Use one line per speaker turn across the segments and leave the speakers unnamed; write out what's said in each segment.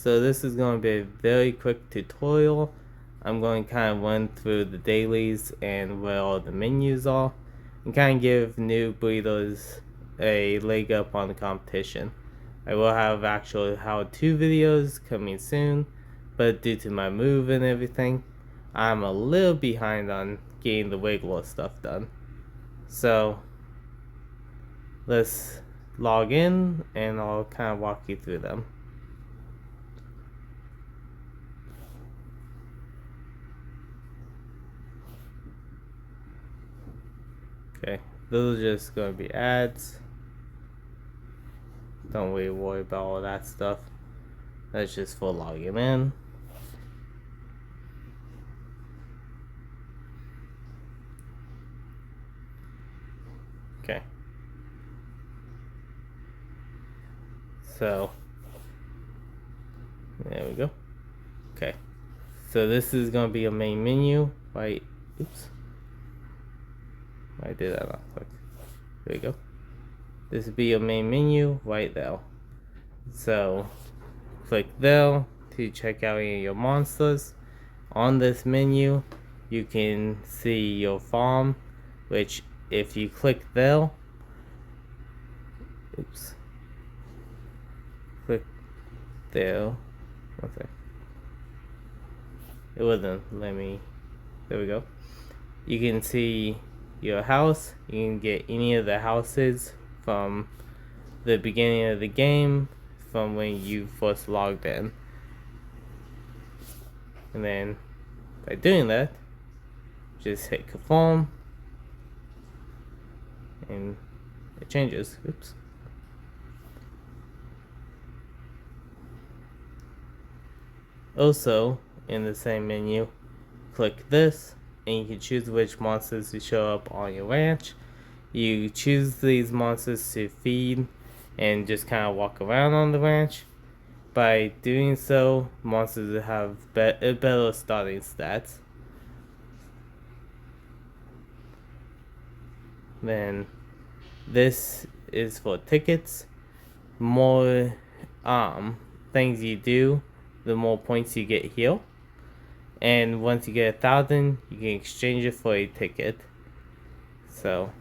So this is going to be a very quick tutorial. I'm going to kind of run through the dailies and where all the menus are, and kind of give new breeders a leg up on the competition. I will have actual how-to videos coming soon, but due to my move and everything, I'm a little behind on getting the regular stuff done. So let's log in and I'll kind of walk you through them. Okay, those are just going to be ads. Don't really worry about all that stuff. That's just for logging in. Okay. So, there we go. Okay. So this is going to be a main menu. Right. Oops. I did that not quick. There we go. This will be your main menu right there. So, click there to check out any of your monsters. On this menu, you can see your farm, which if you click there, oops, click there, okay, it wouldn't let me, there we go. You can see your house, you can get any of the houses from the beginning of the game, from when you first logged in. And then by doing that, just hit confirm and it changes. Oops. Also, in the same menu, click this and you can choose which monsters to show up on your ranch. You choose these monsters to feed and just kind of walk around on the ranch. By doing so, monsters have better starting stats. Then this is for tickets. More things you do, the more points you get here. And once you get 1,000, you can exchange it for a ticket. So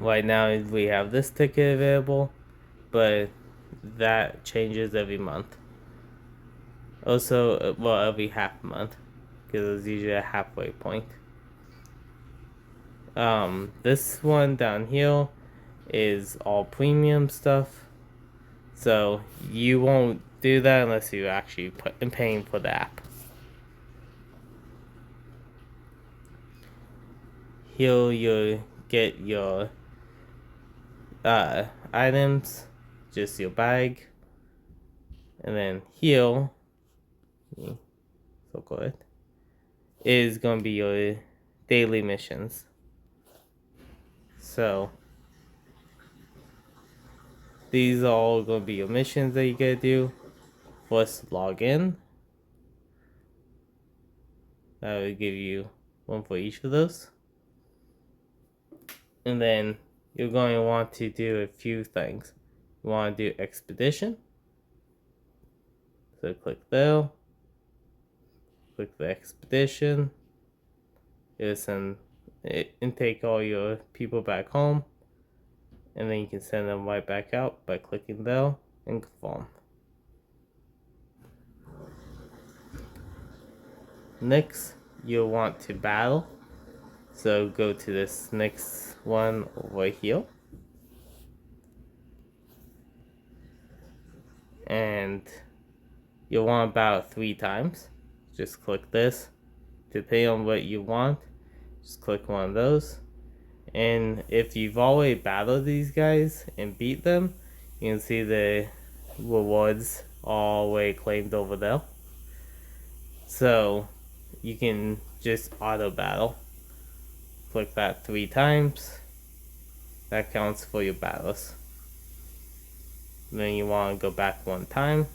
right now we have this ticket available, but that changes every month. Also, well, every half month, because it's usually a halfway point. This one down here is all premium stuff, so you won't do that unless you actually paying for the app. Here you get your items, just your bag, and then here, so call it, is gonna be your daily missions. So these are all gonna be your missions that you gotta do. First, log in. That will give you one for each of those. And then you're going to want to do a few things. You want to do expedition. So click there. Click the expedition. And take all your people back home. And then you can send them right back out by clicking there and confirm. Next, you'll want to battle. So go to this next one over here. And you'll want about 3 times. Just click this. Depending on what you want, just click one of those. And if you've already battled these guys and beat them, you can see the rewards all the way claimed over there. So you can just auto battle. Click that 3 times. That counts for your battles. And then you want to go back 1 time.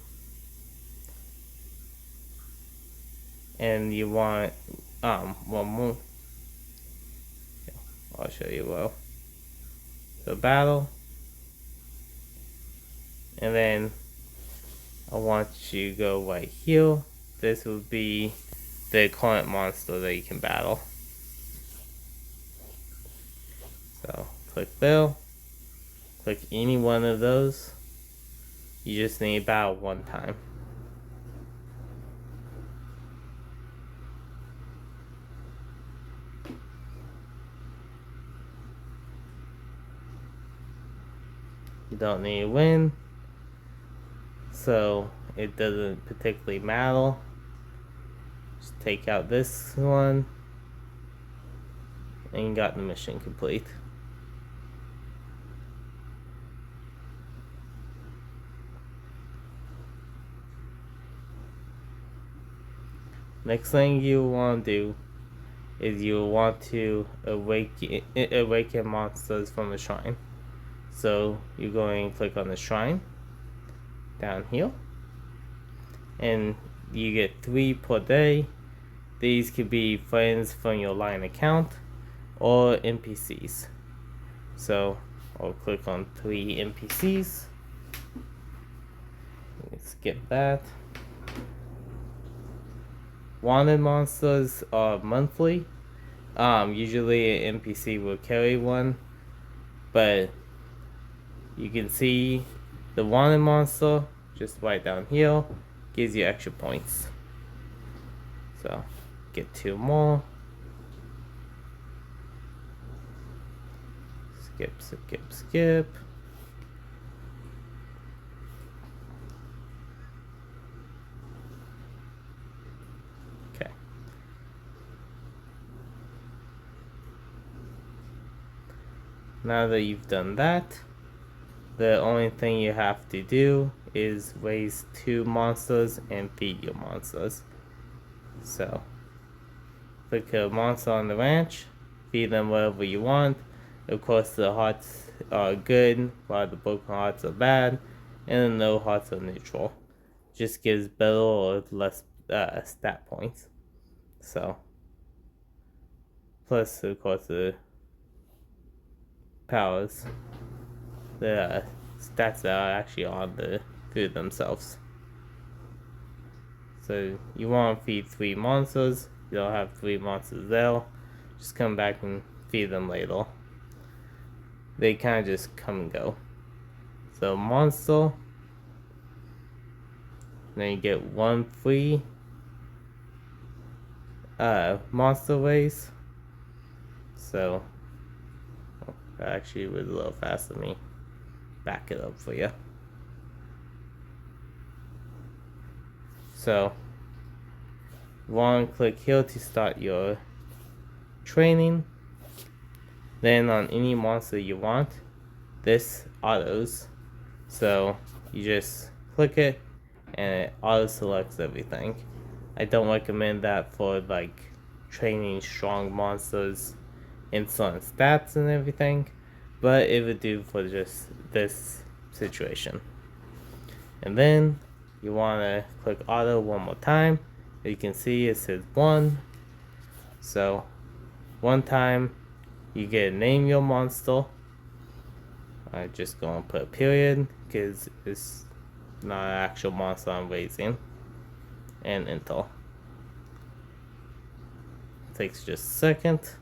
And you want one more. I'll show you well. So battle. And then I want you to go right here. This will be the current monster that you can battle. So click there, click any one of those. You just need to battle one time. You don't need to win, so it doesn't particularly matter. Just take out this one, and you got the mission complete. Next thing you want to do is you want to awaken monsters from the shrine. So you're going to click on the shrine down here, and you get 3 per day. These could be friends from your line account or NPCs. So I'll click on 3 NPCs. Skip that. Wanted monsters are monthly. Usually an NPC will carry one, but you can see the wanted monster just right down here gives you extra points. So get 2 more. Skip. Okay. Now that you've done that, the only thing you have to do is raise 2 monsters and feed your monsters. So click a monster on the ranch, feed them whatever you want. Of course, the hearts are good, while the broken hearts are bad, and the no hearts are neutral. Just gives better or less stat points. So, plus of course the powers, the stats that are actually on the food themselves. So you want to feed 3 monsters. You don't have 3 monsters there. Just come back and feed them later. They kind of just come and go. So monster, then you get 1 free monster race. So that actually was a little fast. Let me back it up for you. So click here to start your training. Then on any monster you want, this autos. So you just click it and it auto selects everything. I don't recommend that for like training strong monsters in certain stats and everything, but it would do for just this situation. And then you want to click auto one more time. As you can see, it says 1. So 1 time you get to name your monster. I'm just gonna put a period because it's not an actual monster I'm raising. And enter. Takes just a second.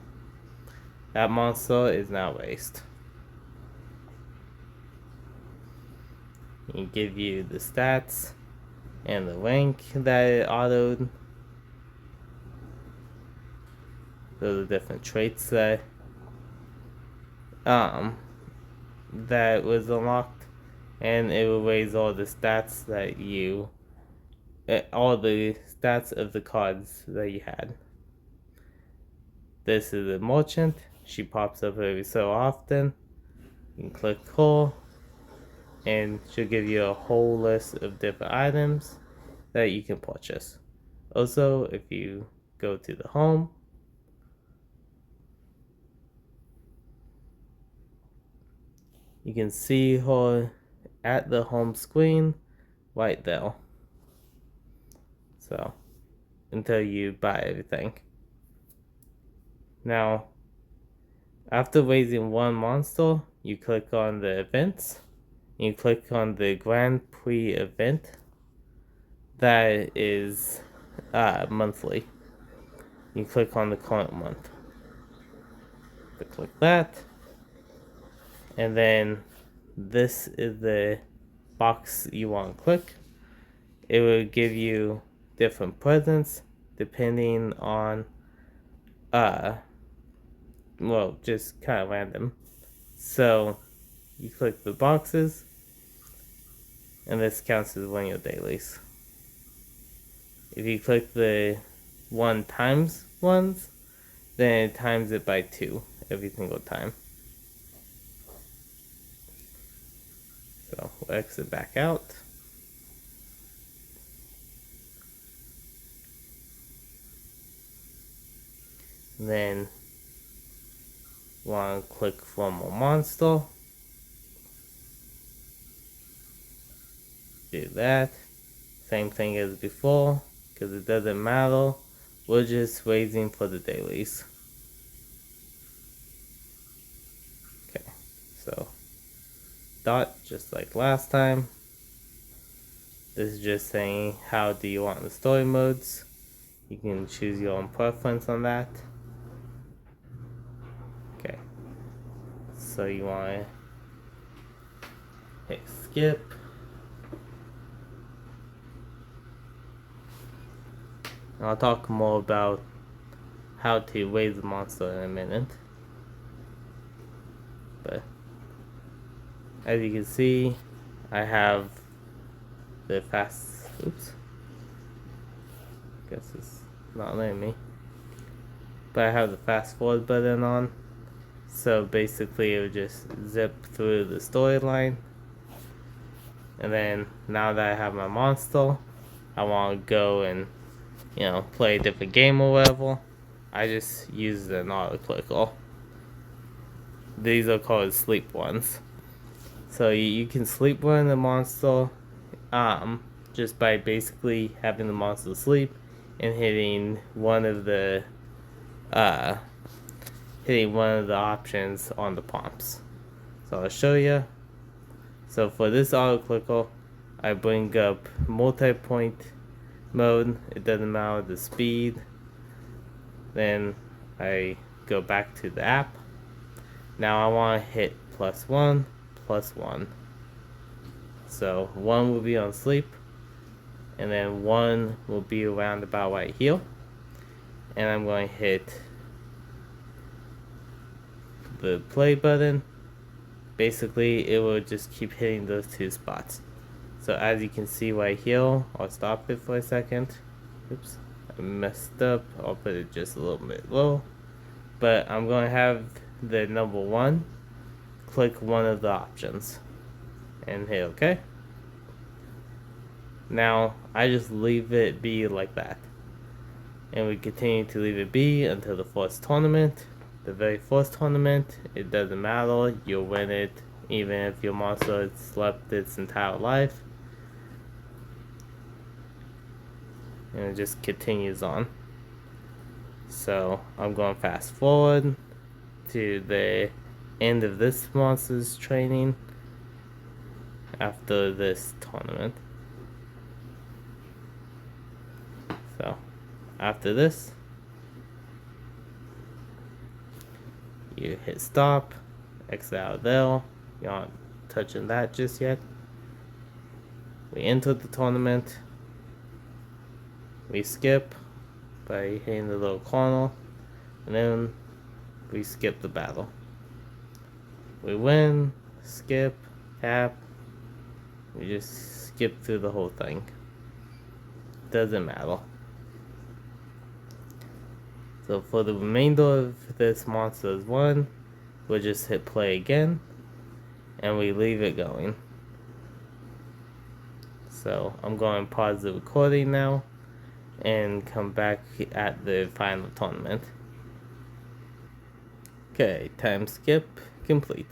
That monster is now raised. It give you the stats and the rank that it autoed. Those are different traits that was unlocked, and it will raise all the stats that all the stats of the cards that you had. This is a merchant. She pops up every so often. You can click her, and she'll give you a whole list of different items that you can purchase. Also, if you go to the home, you can see her at the home screen right there. So, until you buy everything. Now, after raising 1 monster, you click on the events. You click on the Grand Prix event. that is monthly. You click on the current month. Click that, and then this is the box you want to click. It will give you different presents depending on well, just kind of random. So you click the boxes, and this counts as one of your dailies. If you click the 1 times ones, then it times it by 2 every single time. So we'll exit back out. Then want to click from a monster. Do that. Same thing as before, because it doesn't matter. We're just waiting for the dailies. Okay, so dot just like last time. This is just saying how do you want the story modes. You can choose your own preference on that. Okay, so you want to hit skip. I'll talk more about how to raise the monster in a minute. But as you can see, I have the fast. Oops. Guess it's not letting me. But I have the fast forward button on. So basically, it will just zip through the storyline. And then now that I have my monster, I want to go and play a different game or whatever. I just use an auto clicker. These are called sleep ones. So you can sleep run the monster just by basically having the monster sleep and hitting one of the options on the prompts. So I'll show you. So for this auto clicker, I bring up multi-point mode. It doesn't matter the speed. Then I go back to the app. Now I want to hit +1, +1. So 1 will be on sleep, and then 1 will be around about right here. And I'm going to hit the play button. Basically, it will just keep hitting those 2 spots. So as you can see right here, I'll stop it for a second. Oops, I messed up. I'll put it just a little bit low. But I'm going to have the number 1. Click one of the options and hit OK. Now I just leave it be like that. And we continue to leave it be until the first tournament. The very first tournament, it doesn't matter, you'll win it even if your monster has slept its entire life. And it just continues on. So I'm going fast forward to the end of this monster's training after this tournament. So after this, you hit stop, exit out of there. You're not touching that just yet. We enter the tournament. We skip by hitting the little corner, and then we skip the battle. We win, skip, tap. We just skip through the whole thing. Doesn't matter. So for the remainder of this monster's run, we'll just hit play again, and we leave it going. So I'm going to pause the recording now, and come back at the final tournament. Okay, time skip complete.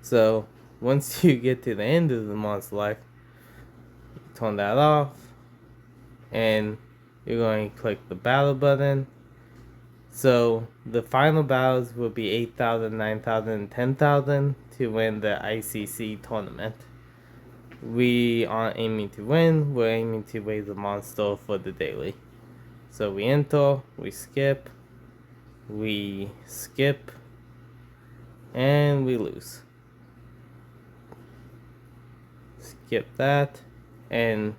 So once you get to the end of the monster life, you turn that off, and you're going to click the battle button. So the final battles will be 8,000, 9,000, and 10,000 to win the ICC tournament. we aren't aiming to win, we're aiming to raise the monster for the daily. So we enter, we skip, and we lose. Skip that, and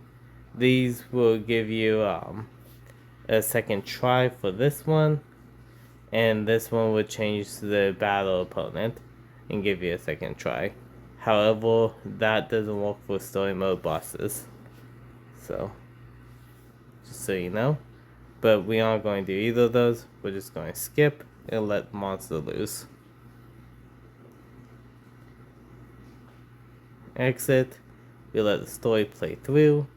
these will give you a second try for this one, and this one will change the battle opponent and give you a second try. However, that doesn't work for story mode bosses, so just so you know. But we aren't going to do either of those. We're just going to skip and let the monster loose. Exit. We let the story play through.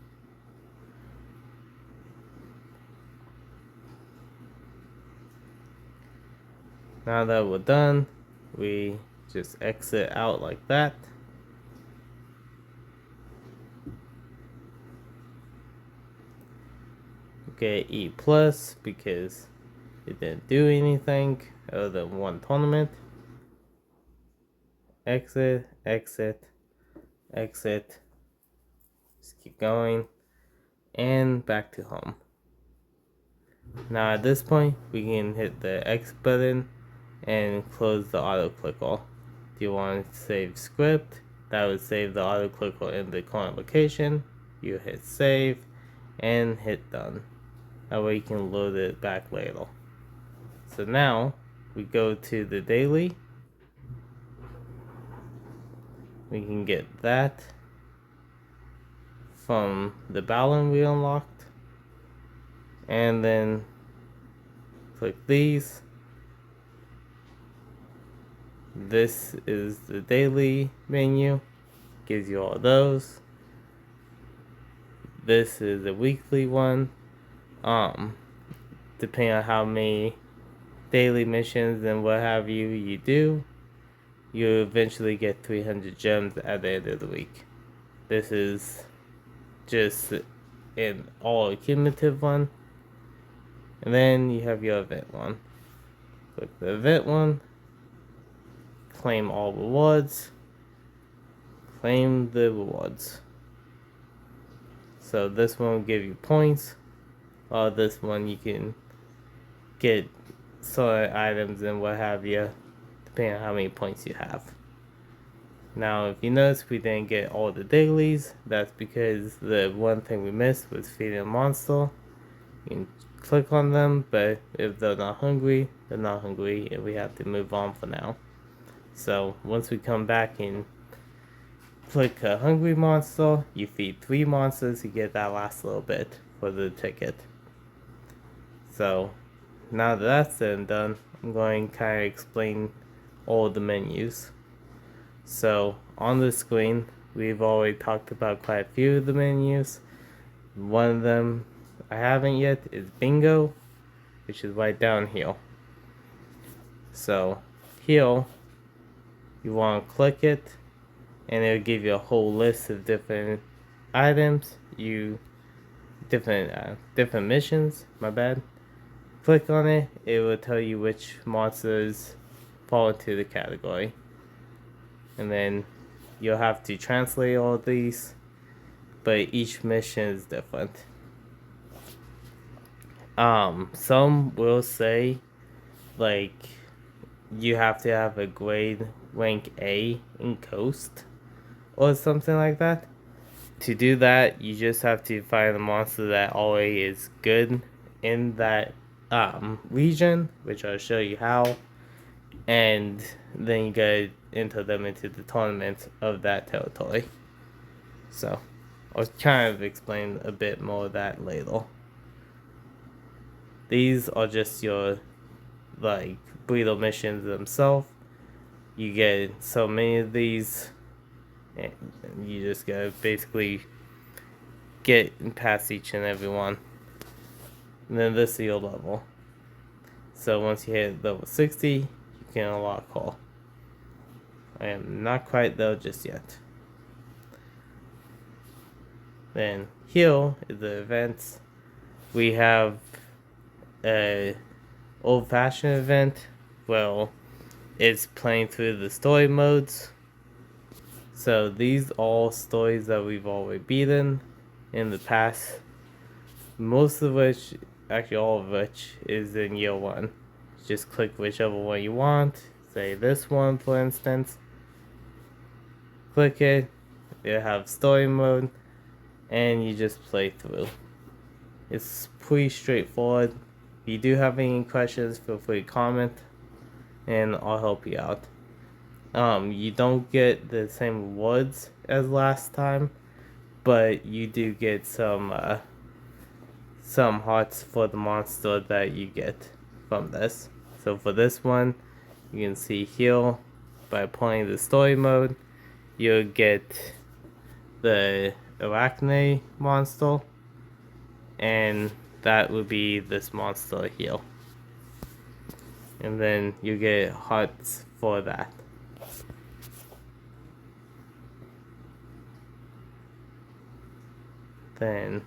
Now that we're done, we just exit out like that. Get E plus because it didn't do anything other than one tournament. Exit, exit, exit. Just keep going. And back to home. Now at this point, we can hit the X button and close the auto clicker. Do you want to save script? That would save the auto clicker in the current location. You hit save and hit done. That way you can load it back later. So now we go to the daily. We can get that from the balance we unlocked. And then click these. This is the daily menu. Gives you all those. This is a weekly one. Depending on how many daily missions and what have you do, you eventually get 300 gems at the end of the week. This is just an all accumulative one. And then you have your event one. Click the event one. Claim all rewards. Claim the rewards. So this one will give you points. While this one you can get certain items and what have you, depending on how many points you have. Now if you notice we didn't get all the dailies, that's because the one thing we missed was feeding a monster. You can click on them, but if they're not hungry, they're not hungry, and we have to move on for now. So once we come back and click a hungry monster, you feed 3 monsters, you get that last little bit for the ticket. So now that that's said and done, I'm going to kind of explain all the menus. So on the screen, we've already talked about quite a few of the menus. One of them I haven't yet is bingo, which is right down here. So here, you want to click it, and it'll give you a whole list of different items, different missions. My bad. Click on it, it will tell you which monsters fall into the category. And then you'll have to translate all of these, but each mission is different. Some will say, like, you have to have a grade rank A in Coast, or something like that. To do that, you just have to find a monster that already is good in that region, which I'll show you how, and then you gotta enter them into the tournament of that territory. So I'll kind of explain a bit more of that later. These are just your like breeder missions themselves. You get so many of these, and you just gotta basically get past each and every one. And then this is your level. So once you hit level 60, you can unlock all. I am not quite there just yet. Then here is the events. We have a old-fashioned event. Well, it's playing through the story modes. So these all stories that we've already beaten in the past, most of which, actually all of which, is in year 1. Just click whichever one you want, say this one for instance, click it, you have story mode, and you just play through. It's pretty straightforward. If you do have any questions, feel free to comment and I'll help you out. You don't get the same rewards as last time, but you do get some hearts for the monster that you get from this. So for this one, you can see heal by playing the story mode. You'll get the Arachne monster, and that would be this monster heal. And then you get hearts for that. Then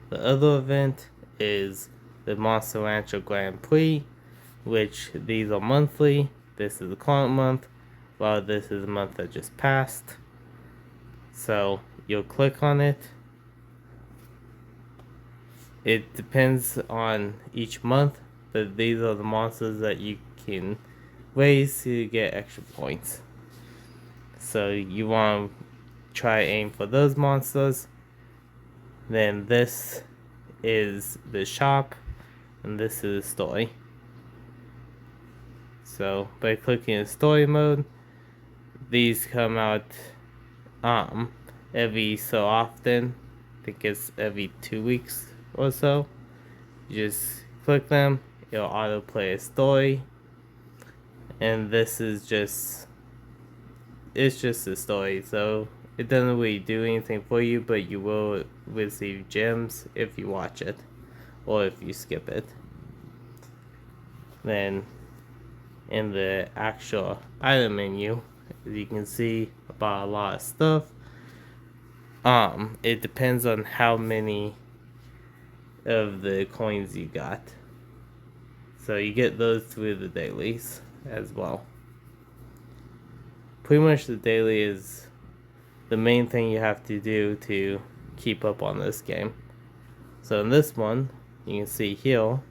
the other event is the Monster Rancher Grand Prix, which these are monthly. This is the current month, while this is the month that just passed. So you'll click on it. It depends on each month, but these are the monsters that you can raise to get extra points. So you want to try aim for those monsters. Then this is the shop, and this is the story. So by clicking in story mode, these come out every so often. I think it's every 2 weeks or so. You just click them, it'll autoplay a story, and this is just, it's just a story, so it doesn't really do anything for you, but you will receive gems if you watch it or if you skip it. Then in the actual item menu, as you can see about a lot of stuff, it depends on how many of the coins you got. So you get those through the dailies as well. Pretty much the daily is the main thing you have to do to keep up on this game. So in this one, you can see heal.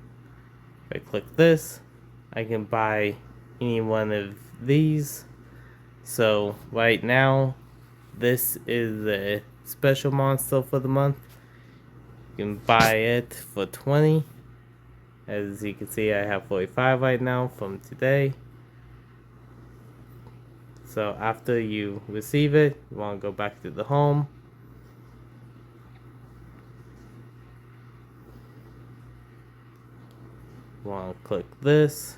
If I click this, I can buy any one of these. So right now, this is the special monster for the month. You can buy it for 20. As you can see, I have 45 right now from today. So after you receive it, you want to go back to the home. You want to click this.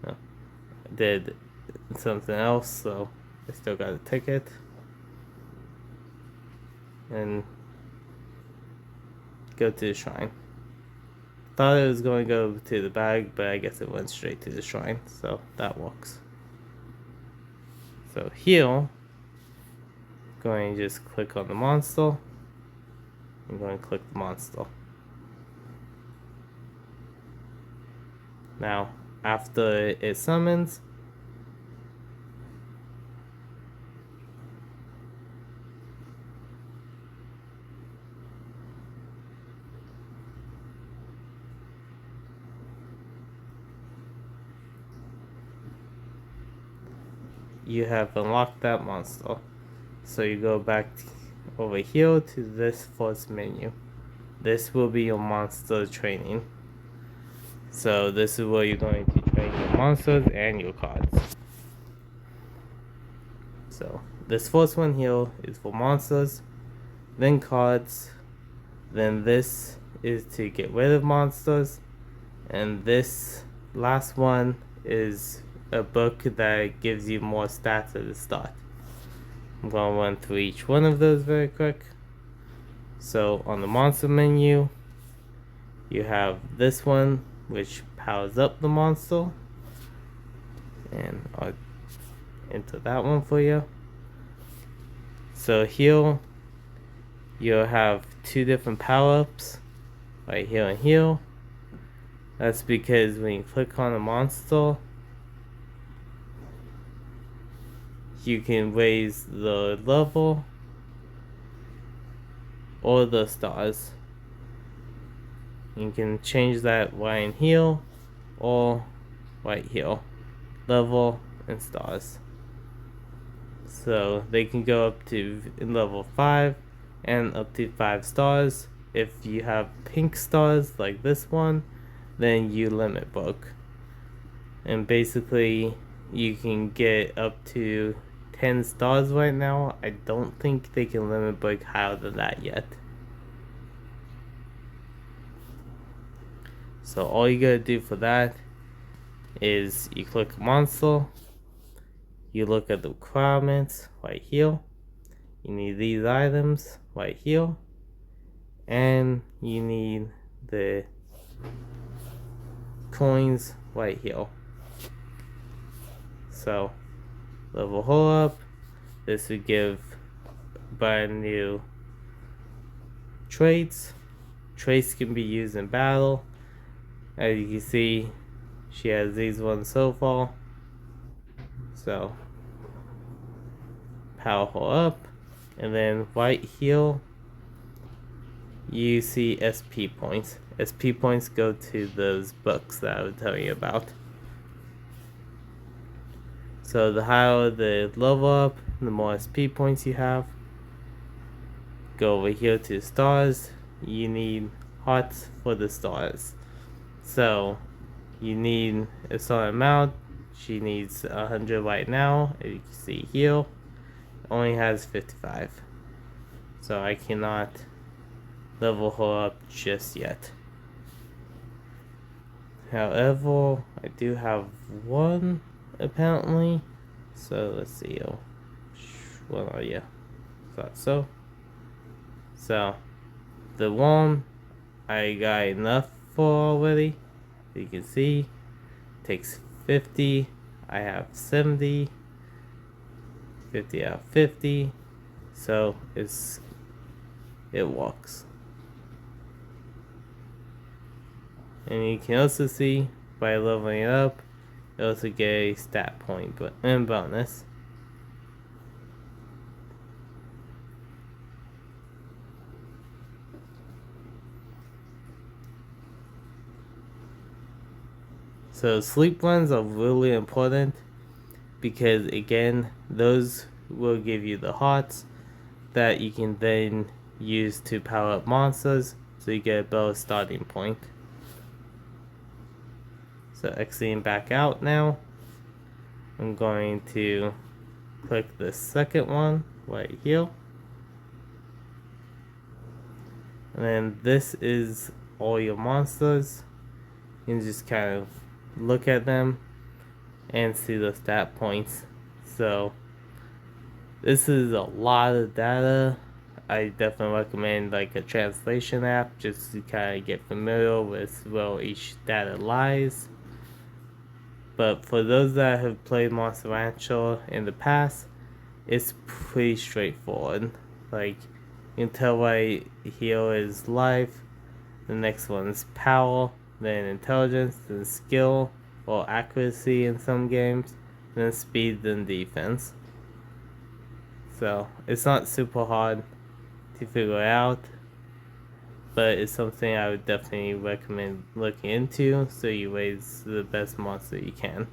Oh, I did something else, so I still got a ticket. And go to the shrine. Thought it was going to go to the bag, but I guess it went straight to the shrine, so that works. So heal, going to just click on the monster. I'm going to click the monster. Now, after it summons, you have unlocked that monster. So you go back over here to this first menu. This will be your monster training. So this is where you're going to train your monsters and your cards. So this first one here is for monsters, then cards, then this is to get rid of monsters, and this last one is a book that gives you more stats at the start. I'm going to run through each one of those very quick. So on the monster menu, you have this one, which powers up the monster, and I'll enter that one for you. So here you'll have two different power-ups, right here and here. That's because when you click on a monster, you can raise the level or the stars. You can change that right in here or right here. Level and stars. So they can go up to level 5 and up to 5 stars. If you have pink stars like this one, then you limit book. And basically you can get up to 10 stars right now. I don't think they can limit book higher than that yet. So all you gotta do for that is you click monster, you look at the requirements right here, you need these items right here, and you need the coins right here. So level her up. This would give brand new traits. Traits can be used in battle. As you can see, she has these ones so far. So power her up, and then right here you see SP points. SP points go to those books that I was telling you about. So the higher the level up, the more SP points you have. Go over here to stars. You need hearts for the stars. So you need a certain amount. She needs 100 right now. As you can see here, only has 55. So I cannot level her up just yet. However, I do have one apparently. So let's see. What are you? Thought so. So the one I got enough for already. You can see takes 50. I have 70. 50 out of 50. So it works. And you can also see by leveling it up, you also get a stat point and bonus. So sleep ones are really important because again, those will give you the hearts that you can then use to power up monsters, so you get a better starting point. So exiting back out now, I'm going to click the second one right here. And then this is all your monsters. You can just kind of look at them and see the stat points. So this is a lot of data. I definitely recommend like a translation app just to kind of get familiar with where each data lies. But for those that have played Monster Rancher in the past, it's pretty straightforward. Like, you can tell right here is life, the next one is power, then intelligence, then skill, or accuracy in some games, then speed, then defense. So, it's not super hard to figure out, but it's something I would definitely recommend looking into so you raise the best monster you can.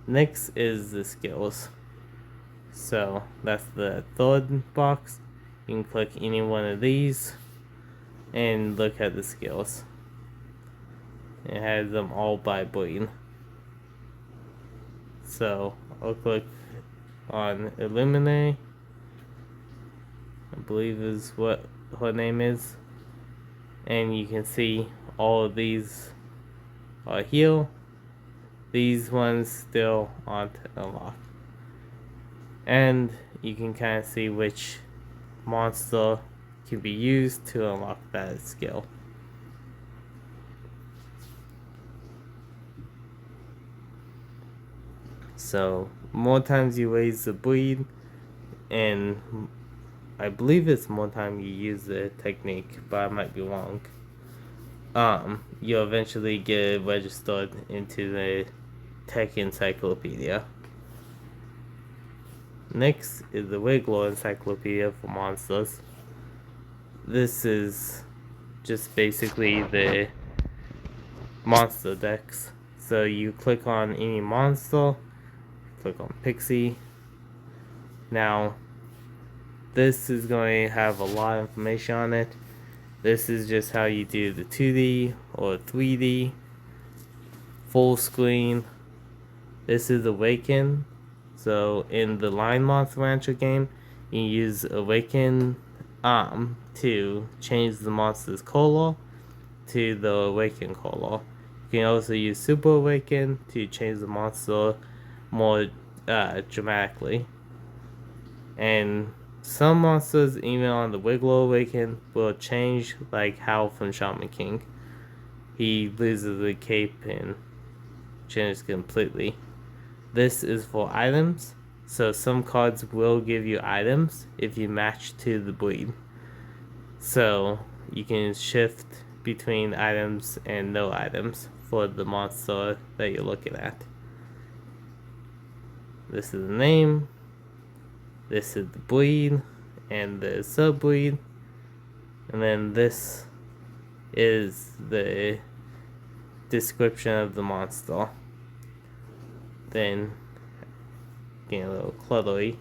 Next is the skills. So that's the third box. You can click any one of these and look at the skills. It has them all by breed. So I'll click on Illuminate, I believe is what her name is, and you can see all of these are here. These ones still aren't unlocked, and you can kind of see which monster can be used to unlock that skill. So more times you raise the breed, and I believe it's more time you use the technique, but I might be wrong. you'll eventually get registered into the Tech Encyclopedia. Next is the Wiggler Encyclopedia for monsters. This is just basically the monster decks. So you click on any monster, click on Pixie. Now, this is going to have a lot of information on it. This is just how you do the 2D or 3D, full screen. This is Awaken. So in the Lion Monster Rancher game, you use Awaken to change the monster's color to the Awaken color. You can also use Super Awaken to change the monster more dramatically. And some monsters, even on the Wiggler Awaken, will change, like Howl from Shaman King. He loses the cape and changes completely. This is for items, so some cards will give you items if you match to the breed. So you can shift between items and no items for the monster that you're looking at. This is the name, this is the breed, and the sub-breed, and then this is the description of the monster. Then, getting a little cluttery,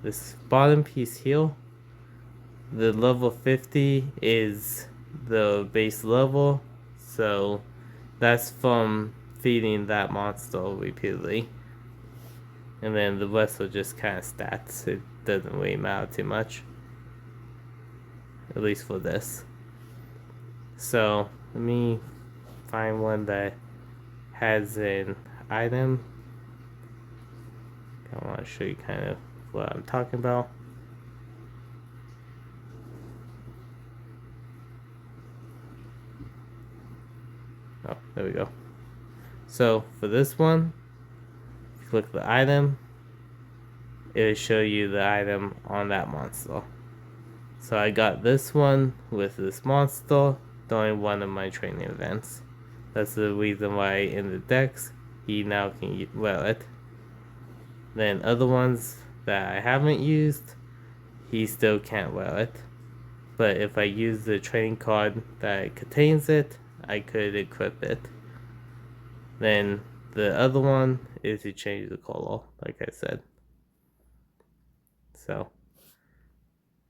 this bottom piece here, the level 50 is the base level, so that's from feeding that monster repeatedly. And then the rest are just kind of stats. It doesn't really matter too much, at least for this. So let me find one that has an item. I want to show you kind of what I'm talking about. Oh, there we go. So for this one, if you click the item, it will show you the item on that monster. So I got this one with this monster during one of my training events. That's the reason why in the decks, he now can wear it. Then other ones that I haven't used, he still can't wear it. But if I use the training card that contains it, I could equip it. Then the other one is to change the color, like I said. So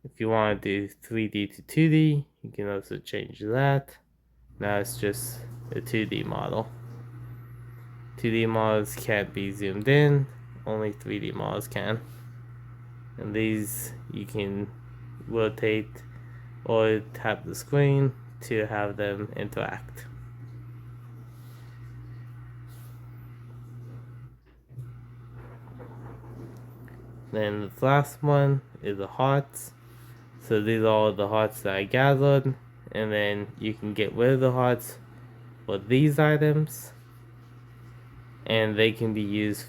if you want to do 3D to 2D, you can also change that. Now it's just a 2D model. 2D models can't be zoomed in, only 3D models can. And these you can rotate or tap the screen to have them interact. Then the last one is the hearts. So these are all the hearts that I gathered, and then you can get rid of the hearts for these items, and they can be used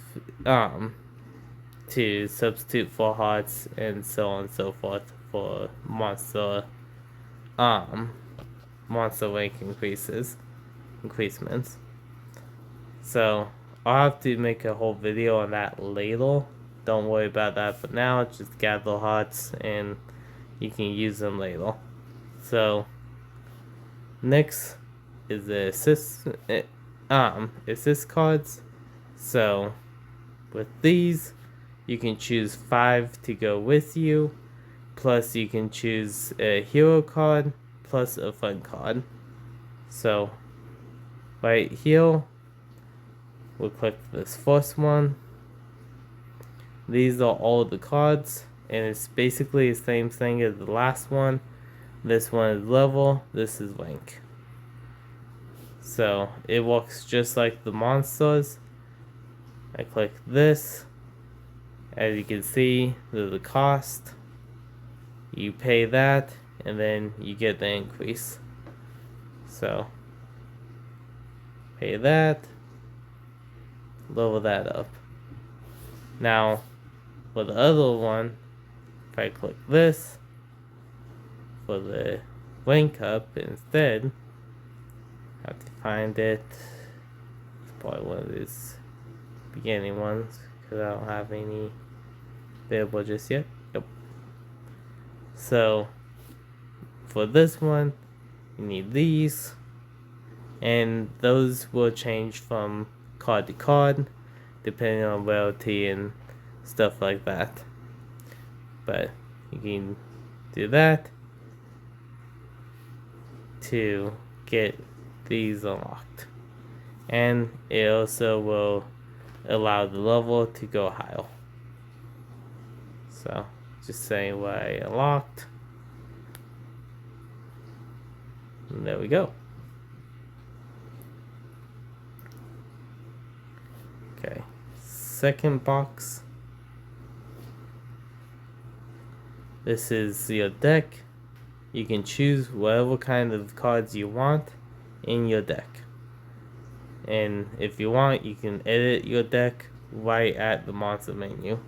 to substitute for hearts and so on and so forth for monster rank increasements. So I'll have to make a whole video on that later. Don't worry about that for now. Just gather hearts and you can use them later. So next is the assist cards. So with these, you can choose 5 to go with you, plus you can choose a hero card plus a fun card. So right here, we'll click this first one. These are all the cards, and it's basically the same thing as the last one. This one is level, this is rank. So it works just like the monsters. I click this. As you can see, there's a cost. You pay that, and then you get the increase. So pay that, level that up. Now for the other one, if I click this for the rank up instead. I have to find it. It's probably one of these beginning ones because I don't have any available just yet. Yep. So for this one, you need these, and those will change from card to card depending on rarity and stuff like that. But you can do that to get these unlocked, and it also will allow the level to go higher. So just saying what I unlocked, and there we go. Okay, second box. This is your deck. You can choose whatever kind of cards you want in your deck. And if you want, you can edit your deck right at the monster menu.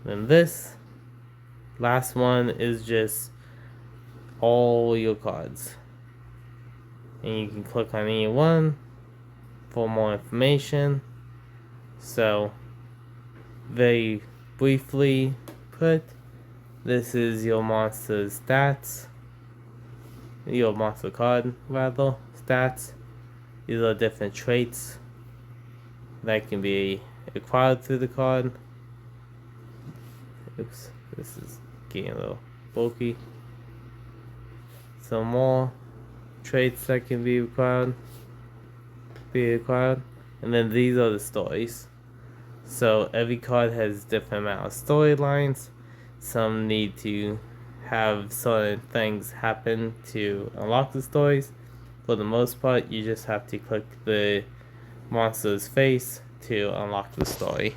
Then this last one is just all your cards. And you can click on any one for more information. So, very briefly put, this is your monster's stats. Your monster card, rather, stats. These are different traits that can be acquired through the card. Oops, this is getting a little bulky. Some more traits that can be acquired. And then these are the stories. So every card has different amount of storylines. Some need to have certain things happen to unlock the stories. For the most part, you just have to click the monster's face to unlock the story.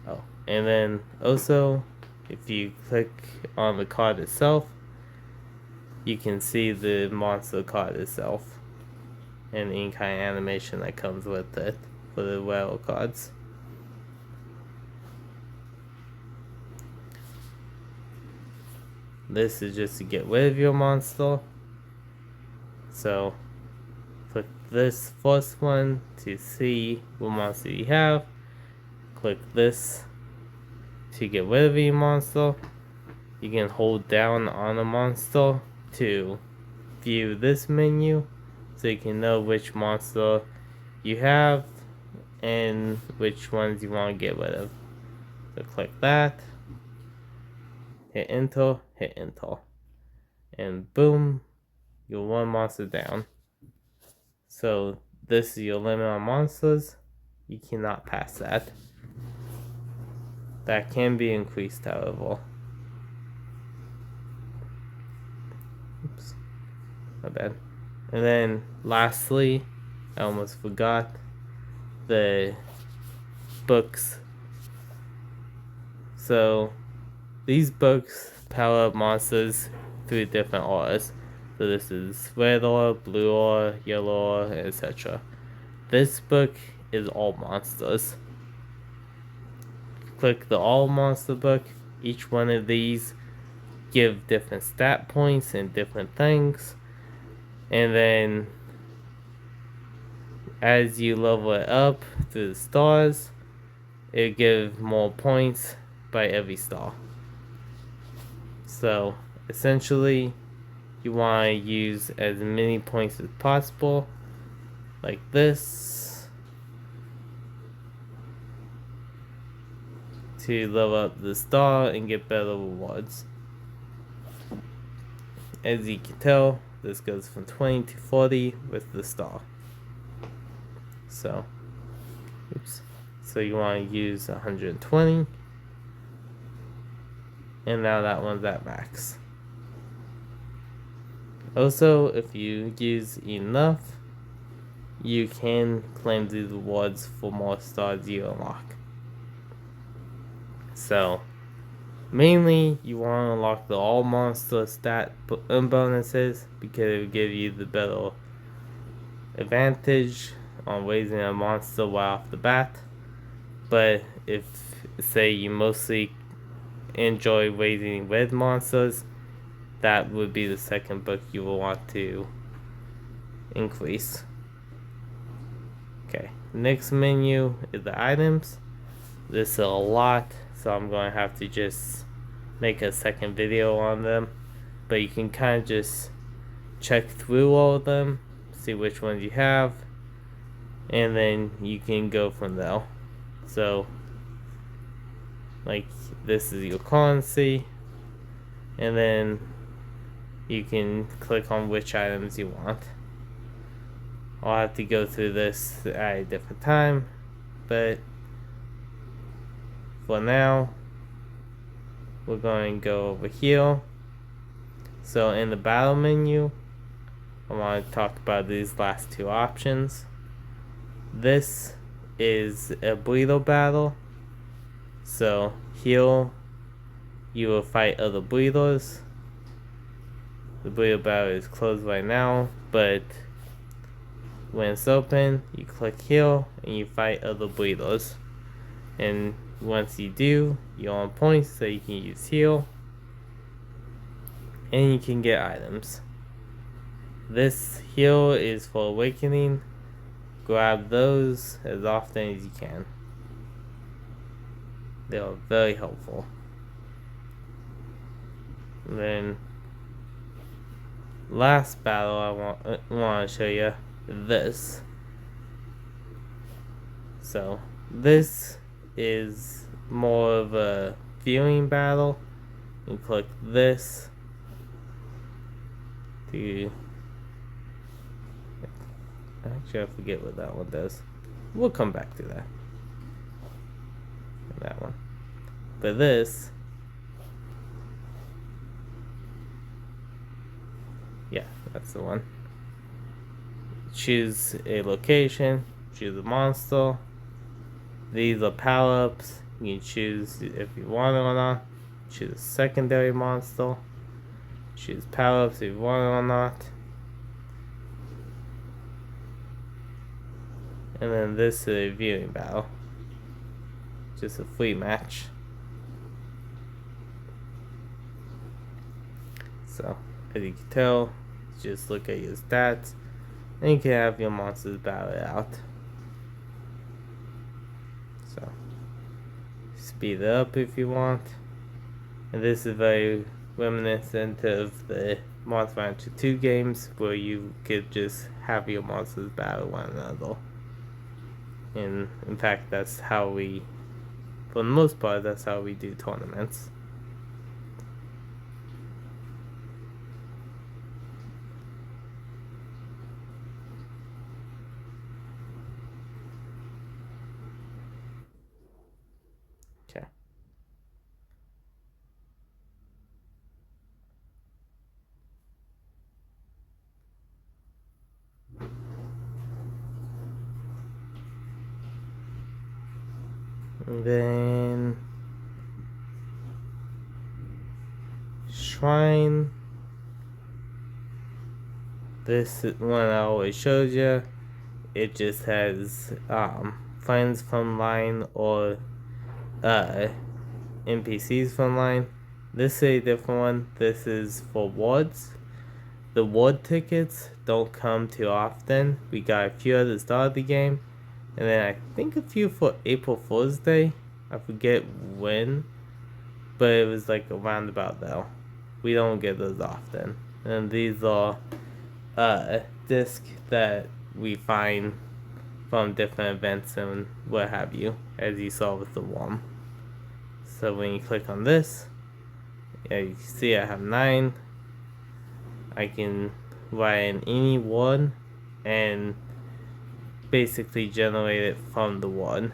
Oh, and then also, if you click on the card itself, you can see the monster card itself and any kind of animation that comes with it for the rarer cards. This is just to get rid of your monster. So click this first one to see what monster you have. Click this to get rid of your monster. You can hold down on a monster to view this menu so you can know which monster you have and which ones you want to get rid of. So click that, hit enter, and boom, you're one monster down. So this is your limit on monsters. You cannot pass that. That can be increased, however. Oops, my bad. And then lastly, I almost forgot, the books. So these books power up monsters through different auras. So this is red aura, blue aura, yellow aura, etc. This book is all monsters. Click the all monster book. Each one of these give different stat points and different things. And then as you level it up through the stars, it gives more points by every star. So essentially, you want to use as many points as possible, like this, to level up the star and get better rewards. As you can tell, this goes from 20 to 40 with the star. So, oops. So you want to use 120. And now that one's at max. Also, if you use enough, you can claim these rewards for more stars you unlock. So, mainly, you want to unlock the all monster stat bonuses because it will give you the better advantage on raising a monster right off the bat. But if say you mostly enjoy raising red monsters, that would be the second book you will want to increase. Okay, next menu is the items. This is a lot, so I'm going to have to just make a second video on them. But you can kind of just check through all of them, see which ones you have, and then you can go from there. So, like, this is your currency, and then you can click on which items you want. I'll have to go through this at a different time, but for now, we're going to go over here. So in the battle menu, I want to talk about these last two options. This is a Breeder battle. So here you will fight other breeders. The breeder battle is closed right now, but when it's open, you click here and you fight other breeders. And once you do, you're on points, so you can use heal. And you can get items. This heal is for awakening. Grab those as often as you can. They are very helpful. And then last battle I want to show you this. So this is more of a viewing battle. You click this to, actually I forget what that one does. We'll come back to that. That one. But this, yeah, that's the one. Choose a location, choose a monster. These are power-ups. You can choose if you want it or not. Choose a secondary monster. Choose power-ups if you want it or not. And then this is a viewing battle. Just a free match. So, as you can tell, just look at your stats, and you can have your monsters battle it out. So, speed it up if you want. And this is very reminiscent of the Monster Rancher 2 games, where you could just have your monsters battle one another. And in fact, that's how we, for the most part, that's how we do tournaments. Okay. And then Shrine. This one I always showed you. It just has friends from line or NPCs from line. This is a different one. This is for wards. The ward tickets don't come too often. We got a few at the start of the game, and then I think a few for April Fool's Day. I forget when, but it was like around about though. We don't get those often. And these are discs that we find from different events and what have you, as you saw with the worm. So when you click on this, yeah, you can see I have 9. I can write in any one and basically generate it from the one.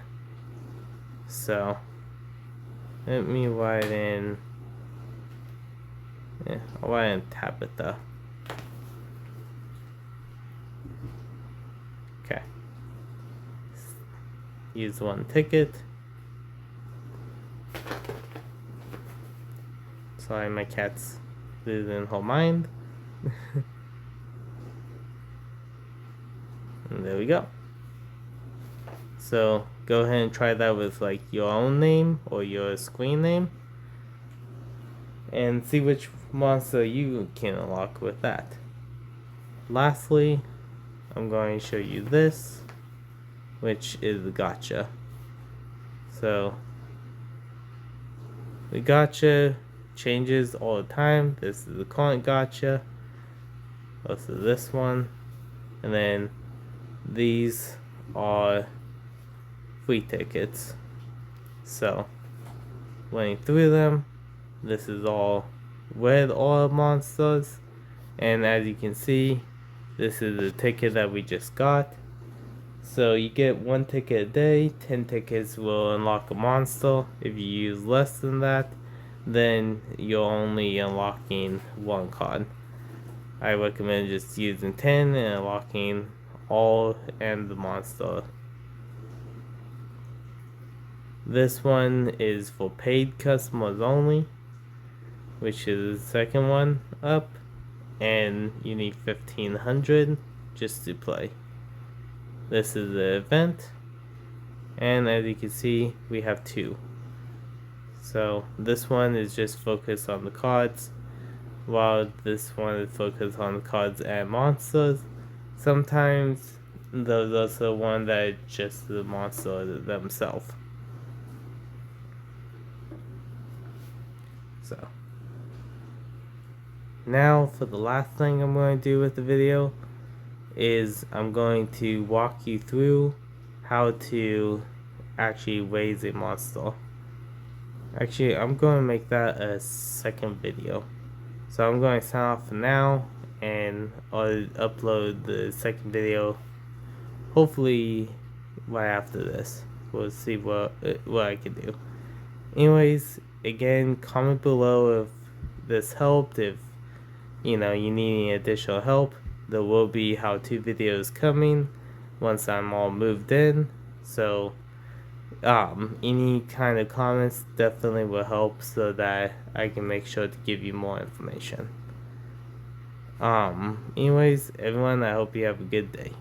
So let me write in, I'll write in Tabitha. Okay. Use one ticket. Sorry, my cat's losing her mind. And there we go. So go ahead and try that with like your own name or your screen name, and see which monster you can unlock with that. Lastly, I'm going to show you this, which is the gacha. So the gacha changes all the time. This is the current gacha. Also this one, and then these are free tickets. So running through them, this is all red all monsters, and as you can see, this is the ticket that we just got. So you get 1 ticket a day. 10 tickets will unlock a monster. If you use less than that, then you're only unlocking 1 card. I recommend just using 10 and unlocking all and the monster. This one is for paid customers only, which is the second one up, and you need 1500 just to play. This is the event, and as you can see, we have 2. So this one is just focused on the cards, while this one is focused on the cards and monsters. Sometimes there's also one that is just the monster themselves. So now for the last thing I'm going to do with the video is I'm going to walk you through how to actually raise a monster. Actually, I'm going to make that a second video. So I'm going to sign off for now, and I'll upload the second video hopefully right after this. We'll see what I can do. Anyways, again, comment below if this helped, if you need any additional help. There will be how-to videos coming once I'm all moved in, so any kind of comments definitely will help so that I can make sure to give you more information. Anyways, everyone, I hope you have a good day.